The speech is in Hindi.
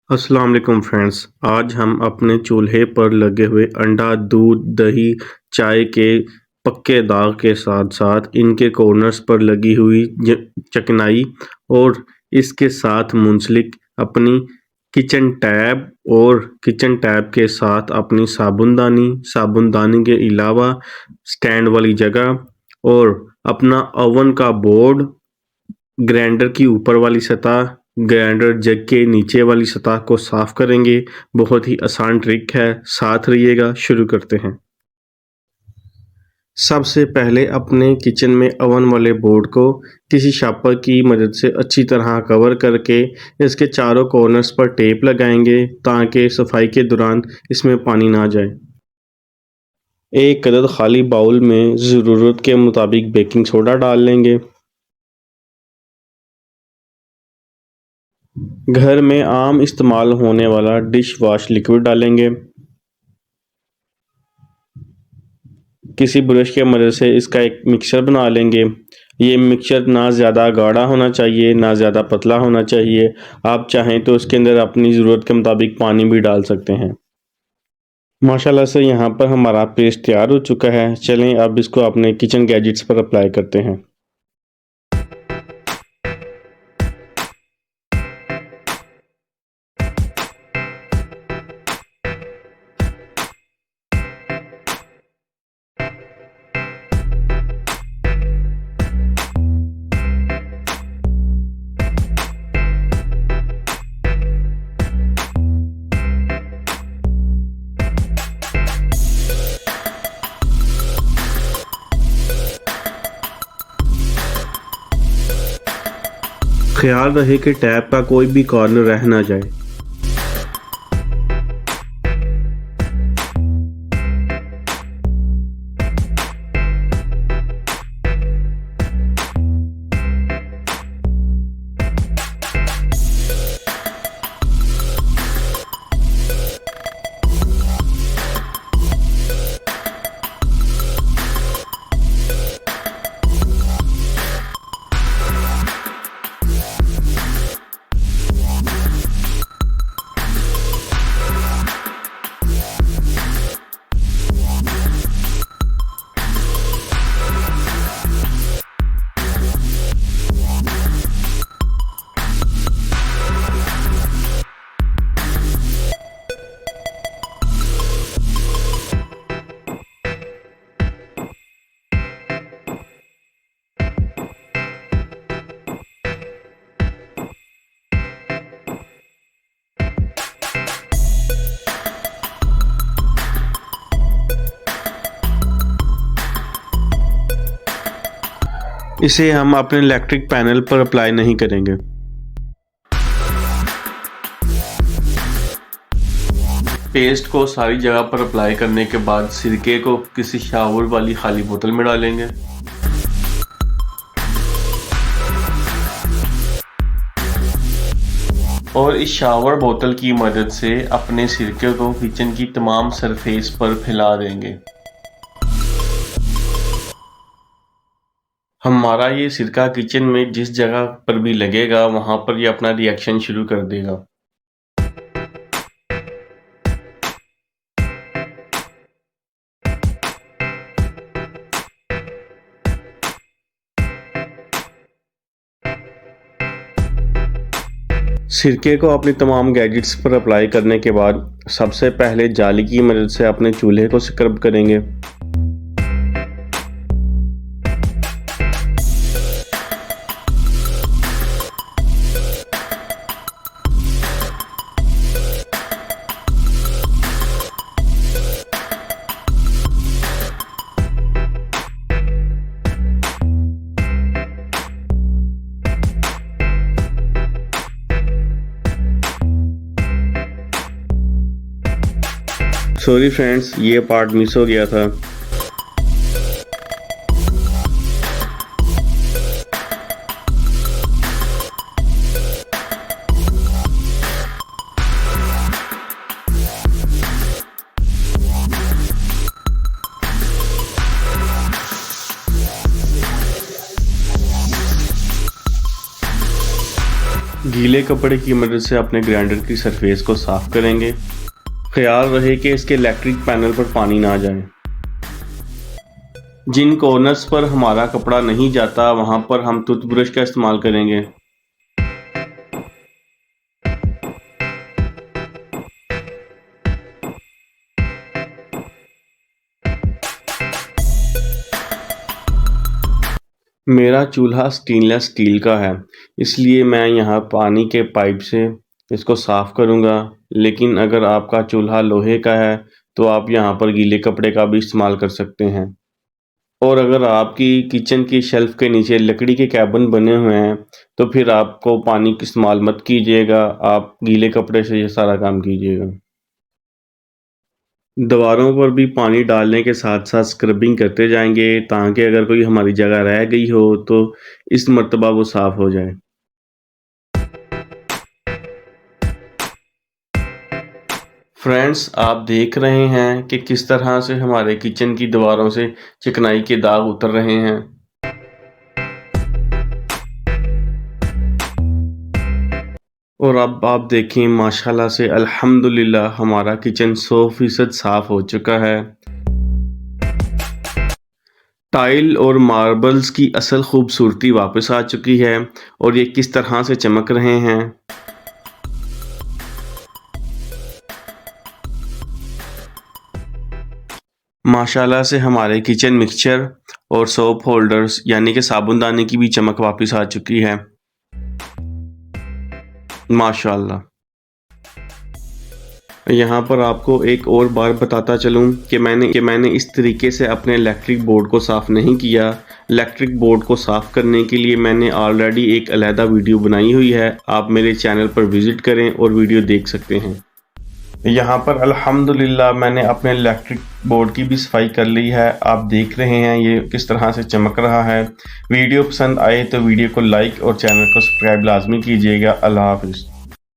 अस्सलाम वालेकुम फ्रेंड्स। आज हम अपने चूल्हे पर लगे हुए अंडा, दूध, दही, चाय के पक्के दाग के साथ-साथ इनके कॉर्नर्स पर लगी हुई चिकनाई और इसके साथ मुंसलिक अपनी किचन टैब और किचन टैब के साथ अपनी साबुनदानी के अलावा स्टैंड वाली जगह और अपना ओवन का बोर्ड, ग्राइंडर की ऊपर वाली सतह, ग्राइंडर जग के नीचे वाली सतह को साफ करेंगे। बहुत ही आसान ट्रिक है, साथ रहिएगा। शुरू करते हैं। सबसे पहले अपने किचन में ओवन वाले बोर्ड को किसी शापर की मदद से अच्छी तरह कवर करके इसके चारों कॉर्नर्स पर टेप लगाएंगे ताकि सफाई के दौरान इसमें पानी ना जाए। एक अदद खाली बाउल में ज़रूरत के मुताबिक बेकिंग सोडा डाल लेंगे। घर में आम इस्तेमाल होने वाला डिश वॉश लिक्विड डालेंगे। किसी ब्रश के मदद से इसका एक मिक्सचर बना लेंगे। ये मिक्सचर ना ज़्यादा गाढ़ा होना चाहिए, ना ज़्यादा पतला होना चाहिए। आप चाहें तो उसके अंदर अपनी ज़रूरत के मुताबिक पानी भी डाल सकते हैं। माशाल्लाह से यहाँ पर हमारा पेस्ट तैयार हो चुका है। चलें अब इसको अपने किचन गैजेट्स पर अप्लाई करते हैं। ख्याल रहे कि टैप का कोई भी कॉर्नर रह ना जाए। इसे हम अपने इलेक्ट्रिक पैनल पर अप्लाई नहीं करेंगे। पेस्ट को सारी जगह पर अप्लाई करने के बाद सिरके को किसी शावर वाली खाली बोतल में डालेंगे। और इस शावर बोतल की मदद से अपने सिरके को किचन की तमाम सरफेस पर फैला देंगे। हमारा ये सिरका किचन में जिस जगह पर भी लगेगा वहां पर ये अपना रिएक्शन शुरू कर देगा। सिरके को अपनी तमाम गैजेट्स पर अप्लाई करने के बाद सबसे पहले जाली की मदद से अपने चूल्हे को स्क्रब करेंगे। सॉरी फ्रेंड्स, ये पार्ट मिस हो गया था। गीले कपड़े की मदद से अपने ग्राइंडर की सरफेस को साफ करेंगे। ख्याल रहे कि इसके इलेक्ट्रिक पैनल पर पानी ना जाए। जिन कॉर्नर्स पर हमारा कपड़ा नहीं जाता वहां पर हम टूथब्रश का इस्तेमाल करेंगे। मेरा चूल्हा स्टेनलेस स्टील का है, इसलिए मैं यहाँ पानी के पाइप से इसको साफ करूँगा। लेकिन अगर आपका चूल्हा लोहे का है तो आप यहाँ पर गीले कपड़े का भी इस्तेमाल कर सकते हैं। और अगर आपकी किचन की शेल्फ के नीचे लकड़ी के कैबिन बने हुए हैं तो फिर आपको पानी का इस्तेमाल मत कीजिएगा, आप गीले कपड़े से ये सारा काम कीजिएगा। दीवारों पर भी पानी डालने के साथ-साथ स्क्रबिंग करते जाएँगे ताकि अगर कोई हमारी जगह रह गई हो तो इस मर्तबा वो साफ़ हो जाए। फ्रेंड्स, आप देख रहे हैं कि किस तरह से हमारे किचन की दीवारों से चिकनाई के दाग उतर रहे हैं। और अब आप देखें माशाल्लाह से अल्हम्दुलिल्लाह हमारा किचन 100% साफ़ हो चुका है। टाइल और मार्बल्स की असल खूबसूरती वापस आ चुकी है और ये किस तरह से चमक रहे हैं। माशाल्लाह से हमारे किचन मिक्सचर और सोप होल्डर्स यानी कि साबुनदानी की भी चमक वापस आ चुकी है। माशाल्लाह। यहाँ पर आपको एक और बार बताता चलूँ कि मैंने इस तरीके से अपने इलेक्ट्रिक बोर्ड को साफ़ नहीं किया। इलेक्ट्रिक बोर्ड को साफ़ करने के लिए मैंने ऑलरेडी एक अलहदा वीडियो बनाई हुई है, आप मेरे चैनल पर विज़िट करें और वीडियो देख सकते हैं। यहाँ पर अल्हम्दुलिल्लाह मैंने अपने इलेक्ट्रिक बोर्ड की भी सफाई कर ली है। आप देख रहे हैं ये किस तरह से चमक रहा है। वीडियो पसंद आए तो वीडियो को लाइक और चैनल को सब्सक्राइब लाजमी कीजिएगा। अल्लाह हाफ़िज़।